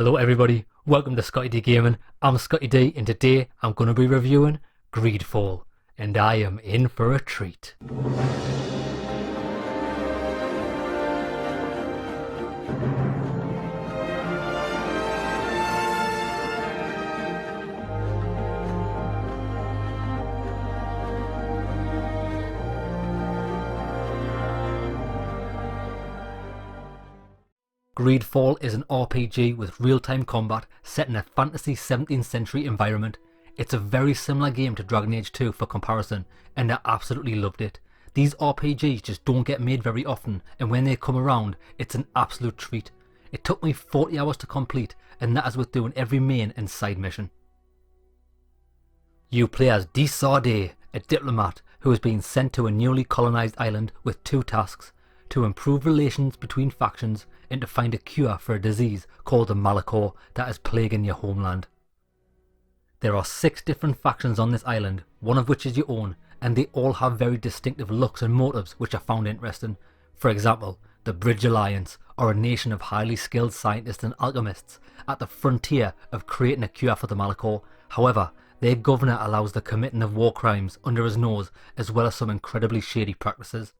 Hello everybody, welcome to ScottyDGaming. I'm Scotty D and today I'm going to be reviewing Greedfall and I am in for a treat. Greedfall is an RPG with real-time combat set in a fantasy 17th century environment. It's a very similar game to Dragon Age 2 for comparison, and I absolutely loved it. These RPGs just don't get made very often, and when they come around, it's an absolute treat. It took me 40 hours to complete, and that is with doing every main and side mission. You play as ScottyDGaming, a diplomat who has been sent to a newly colonised island with two tasks: to improve relations between factions and to find a cure for a disease called the Malachor that is plaguing your homeland. There are 6 different factions on this island, one of which is your own, and they all have very distinctive looks and motives which I found interesting. For example, the Bridge Alliance are a nation of highly skilled scientists and alchemists at the frontier of creating a cure for the Malachor. However, their governor allows the committing of war crimes under his nose, as well as some incredibly shady practices.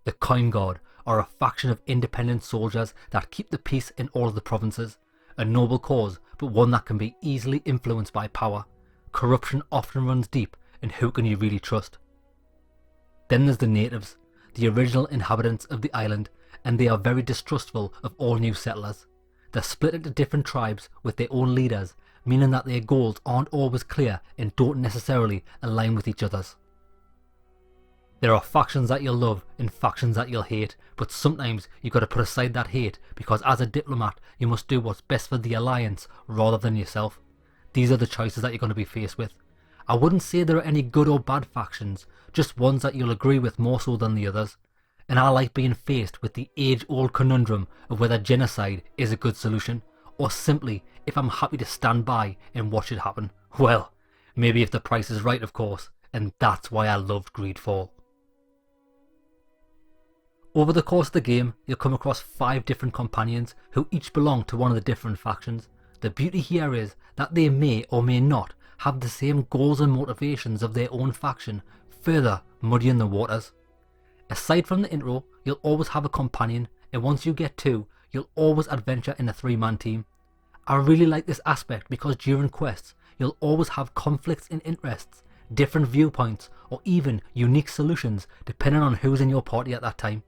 The Coin Guard are a faction of independent soldiers that keep the peace in all of the provinces. A noble cause, but one that can be easily influenced by power. Corruption often runs deep, and who can you really trust? Then there's the natives, the original inhabitants of the island, and they are very distrustful of all new settlers. They're split into different tribes with their own leaders, meaning that their goals aren't always clear and don't necessarily align with each other's. There are factions that you'll love and factions that you'll hate, but sometimes you've got to put aside that hate because as a diplomat you must do what's best for the alliance rather than yourself. These are the choices that you're going to be faced with. I wouldn't say there are any good or bad factions, just ones that you'll agree with more so than the others. And I like being faced with the age-old conundrum of whether genocide is a good solution, or simply if I'm happy to stand by and watch it happen. Well, maybe if the price is right, of course, and that's why I loved Greedfall. Over the course of the game, you'll come across 5 different companions who each belong to one of the different factions. The beauty here is that they may or may not have the same goals and motivations of their own faction, further muddying the waters. Aside from the intro, you'll always have a companion, and once you get 2, you'll always adventure in a 3-man team. I really like this aspect because during quests, you'll always have conflicts in interests, different viewpoints, or even unique solutions depending on who's in your party at that time.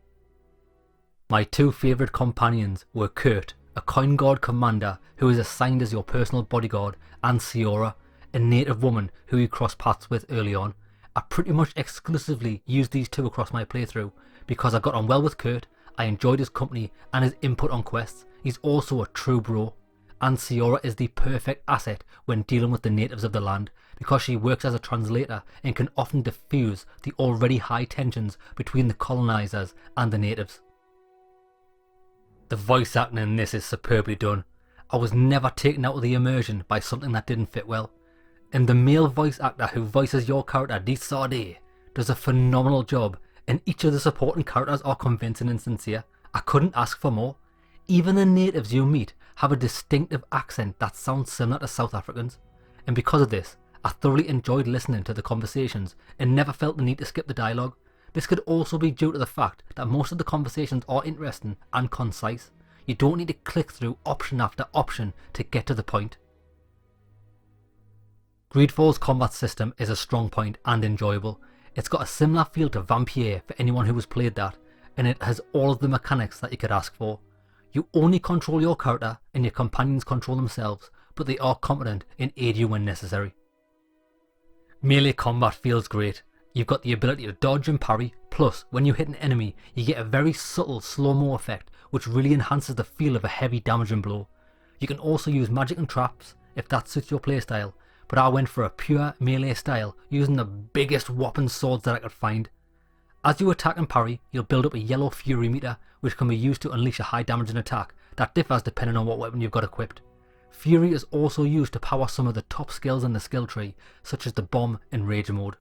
My 2 favourite companions were Kurt, a Coin Guard commander who is assigned as your personal bodyguard, and Siora, a native woman who you cross paths with early on. I pretty much exclusively used these 2 across my playthrough because I got on well with Kurt, I enjoyed his company and his input on quests. He's also a true bro. And Siora is the perfect asset when dealing with the natives of the land because she works as a translator and can often diffuse the already high tensions between the colonisers and the natives. The voice acting in this is superbly done. I was never taken out of the immersion by something that didn't fit well. And the male voice actor who voices your character, ScottyDGaming, does a phenomenal job, and each of the supporting characters are convincing and sincere. I couldn't ask for more. Even the natives you meet have a distinctive accent that sounds similar to South Africans. And because of this, I thoroughly enjoyed listening to the conversations and never felt the need to skip the dialogue. This could also be due to the fact that most of the conversations are interesting and concise. You don't need to click through option after option to get to the point. Greedfall's combat system is a strong point and enjoyable. It's got a similar feel to Vampire for anyone who has played that, and it has all of the mechanics that you could ask for. You only control your character and your companions control themselves, but they are competent and aid you when necessary. Melee combat feels great. You've got the ability to dodge and parry, plus when you hit an enemy you get a very subtle slow-mo effect which really enhances the feel of a heavy damaging blow. You can also use magic and traps if that suits your playstyle, but I went for a pure melee style using the biggest whopping swords that I could find. As you attack and parry, you'll build up a yellow fury meter which can be used to unleash a high damaging attack that differs depending on what weapon you've got equipped. Fury is also used to power some of the top skills in the skill tree, such as the bomb and rage mode.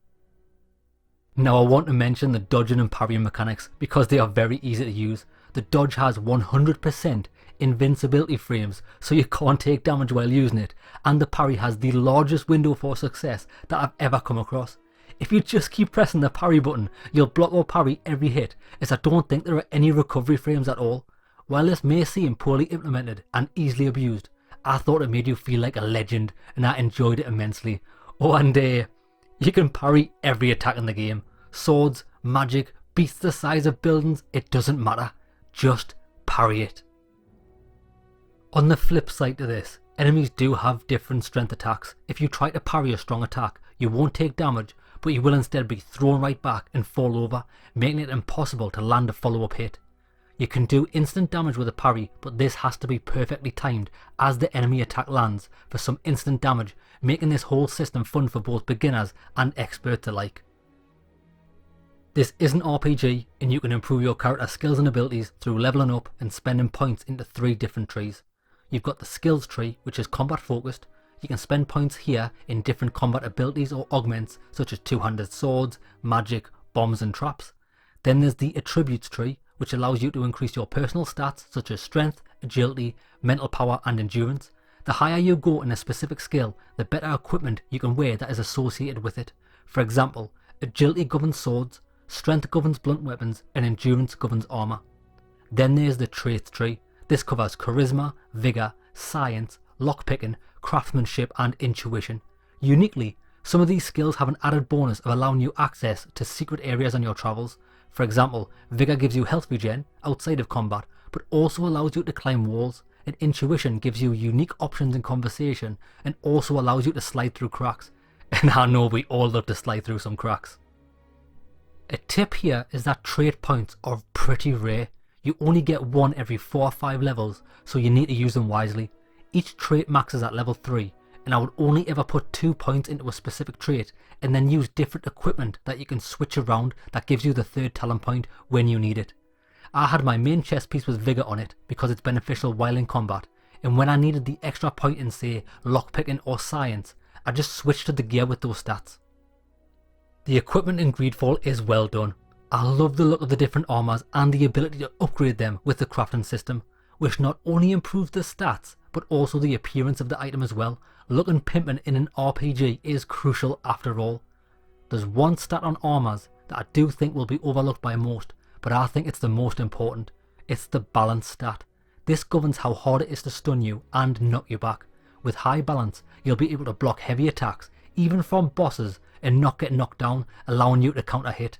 Now I want to mention the dodging and parrying mechanics because they are very easy to use. The dodge has 100% invincibility frames so you can't take damage while using it, and the parry has the largest window for success that I've ever come across. If you just keep pressing the parry button, you'll block or parry every hit, as I don't think there are any recovery frames at all. While this may seem poorly implemented and easily abused, I thought it made you feel like a legend and I enjoyed it immensely. Oh, and you can parry every attack in the game. Swords, magic, beasts the size of buildings, it doesn't matter. Just parry it. On the flip side to this, enemies do have different strength attacks. If you try to parry a strong attack, you won't take damage, but you will instead be thrown right back and fall over, making it impossible to land a follow-up hit. You can do instant damage with a parry, but this has to be perfectly timed as the enemy attack lands for some instant damage, making this whole system fun for both beginners and experts alike. This is an RPG, and you can improve your character's skills and abilities through leveling up and spending points into 3 different trees. You've got the skills tree, which is combat focused. You can spend points here in different combat abilities or augments such as two-handed swords, magic, bombs and traps. Then there's the attributes tree, which allows you to increase your personal stats such as strength, agility, mental power and endurance. The higher you go in a specific skill, the better equipment you can wear that is associated with it. For example, agility governs swords, strength governs blunt weapons and endurance governs armour. Then there's the traits tree. This covers charisma, vigour, science, lockpicking, craftsmanship and intuition. Uniquely, some of these skills have an added bonus of allowing you access to secret areas on your travels. For example, Vigour gives you health regen outside of combat, but also allows you to climb walls, and Intuition gives you unique options in conversation and also allows you to slide through cracks. And I know we all love to slide through some cracks. A tip here is that trait points are pretty rare. You only get one every 4 or 5 levels, so you need to use them wisely. Each trait maxes at level 3, and I would only ever put 2 points into a specific trait and then use different equipment that you can switch around that gives you the 3rd talent point when you need it. I had my main chest piece with Vigour on it because it's beneficial while in combat, and when I needed the extra point in say lockpicking or science, I just switched to the gear with those stats. The equipment in Greedfall is well done. I love the look of the different armours and the ability to upgrade them with the crafting system, which not only improves the stats but also the appearance of the item as well. Looking pimpin' in an RPG is crucial after all. There's one stat on armours that I do think will be overlooked by most, but I think it's the most important. It's the balance stat. This governs how hard it is to stun you and knock you back. With high balance, you'll be able to block heavy attacks, even from bosses, and not get knocked down, allowing you to counter hit.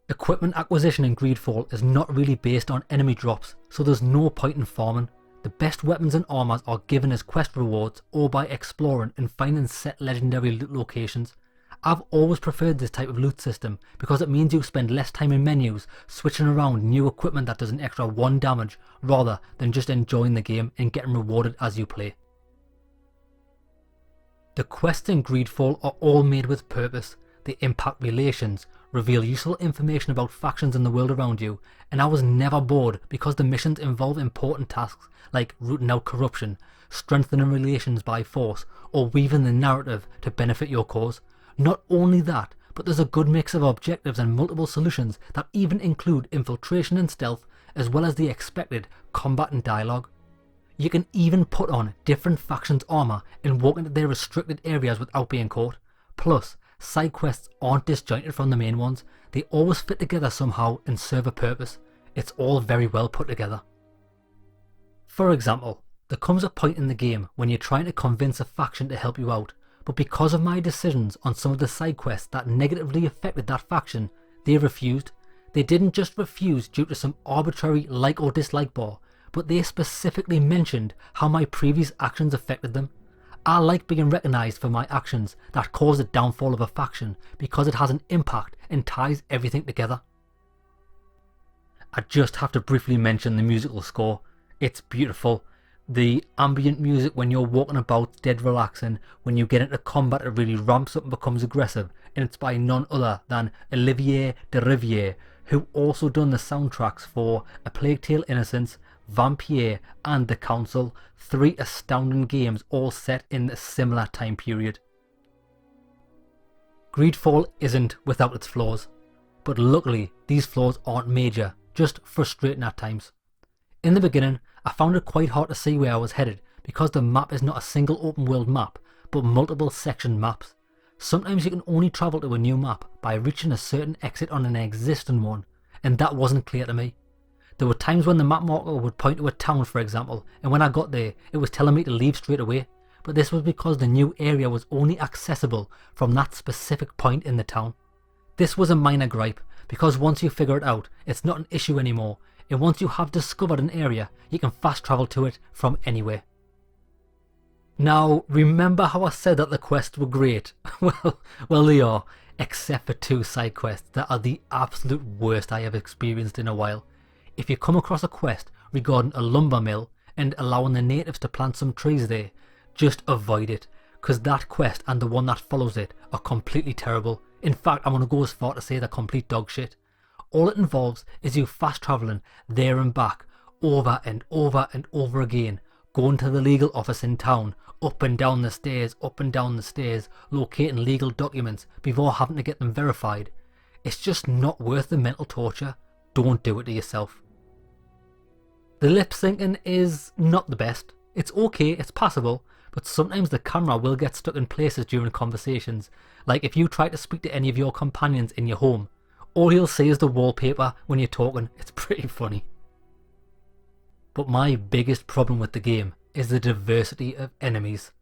Equipment acquisition in Greedfall is not really based on enemy drops, so there's no point in farming. The best weapons and armours are given as quest rewards or by exploring and finding set legendary loot locations. I've always preferred this type of loot system because it means you spend less time in menus switching around new equipment that does an extra 1 damage rather than just enjoying the game and getting rewarded as you play. The quests in Greedfall are all made with purpose. They impact relations, reveal useful information about factions in the world around you, and I was never bored because the missions involve important tasks like rooting out corruption, strengthening relations by force, or weaving the narrative to benefit your cause. Not only that, but there's a good mix of objectives and multiple solutions that even include infiltration and stealth, as well as the expected combat and dialogue. You can even put on different factions' armour and walk into their restricted areas without being caught. Plus, side quests aren't disjointed from the main ones, they always fit together somehow and serve a purpose. It's all very well put together. For example, there comes a point in the game when you're trying to convince a faction to help you out, but because of my decisions on some of the side quests that negatively affected that faction, they refused. They didn't just refuse due to some arbitrary like or dislike bar, but they specifically mentioned how my previous actions affected them. I like being recognised for my actions that cause the downfall of a faction because it has an impact and ties everything together. I just have to briefly mention the musical score. It's beautiful. The ambient music when you're walking about is dead relaxing. When you get into combat it really ramps up and becomes aggressive, and it's by none other than Olivier de Riviere, who also done the soundtracks for A Plague Tale Innocence, Vampire and The Council, 3 astounding games all set in a similar time period. Greedfall isn't without its flaws, but luckily these flaws aren't major, just frustrating at times. In the beginning, I found it quite hard to see where I was headed because the map is not a single open world map, but multiple section maps. Sometimes you can only travel to a new map by reaching a certain exit on an existing one, and that wasn't clear to me. There were times when the map marker would point to a town, for example, and when I got there, it was telling me to leave straight away, but this was because the new area was only accessible from that specific point in the town. This was a minor gripe, because once you figure it out, it's not an issue anymore, and once you have discovered an area, you can fast travel to it from anywhere. Now, remember how I said that the quests were great? Well they are, except for 2 side quests that are the absolute worst I have experienced in a while. If you come across a quest regarding a lumber mill and allowing the natives to plant some trees there, just avoid it, because that quest and the one that follows it are completely terrible. In fact, I'm going to go as far to say they're complete dog shit. All it involves is you fast travelling there and back, over and over and over again, going to the legal office in town, up and down the stairs, locating legal documents before having to get them verified. It's just not worth the mental torture. Don't do it to yourself. The lip syncing is not the best. It's okay, it's passable, but sometimes the camera will get stuck in places during conversations, like if you try to speak to any of your companions in your home. All you'll see is the wallpaper when you're talking. It's pretty funny. But my biggest problem with the game is the diversity of enemies.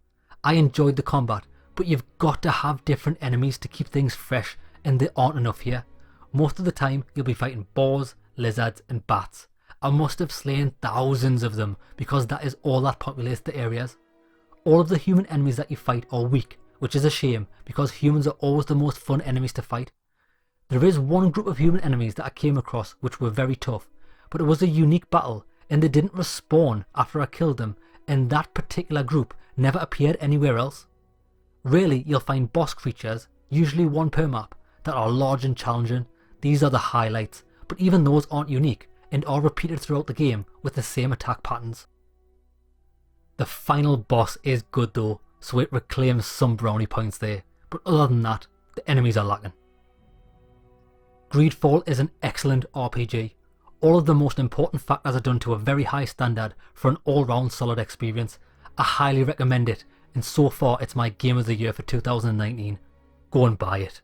I enjoyed the combat, but you've got to have different enemies to keep things fresh, and there aren't enough here. Most of the time you'll be fighting boars, lizards and bats. I must have slain thousands of them because that is all that populates the areas. All of the human enemies that you fight are weak, which is a shame because humans are always the most fun enemies to fight. There is one group of human enemies that I came across which were very tough, but it was a unique battle and they didn't respawn after I killed them, and that particular group never appeared anywhere else. Really, you'll find boss creatures, usually 1 per map, that are large and challenging. These are the highlights, but even those aren't unique and are repeated throughout the game with the same attack patterns. The final boss is good though, so it reclaims some brownie points there, but other than that, the enemies are lacking. Greedfall is an excellent RPG. All of the most important factors are done to a very high standard for an all-round solid experience. I highly recommend it, and so far it's my game of the year for 2019. Go and buy it.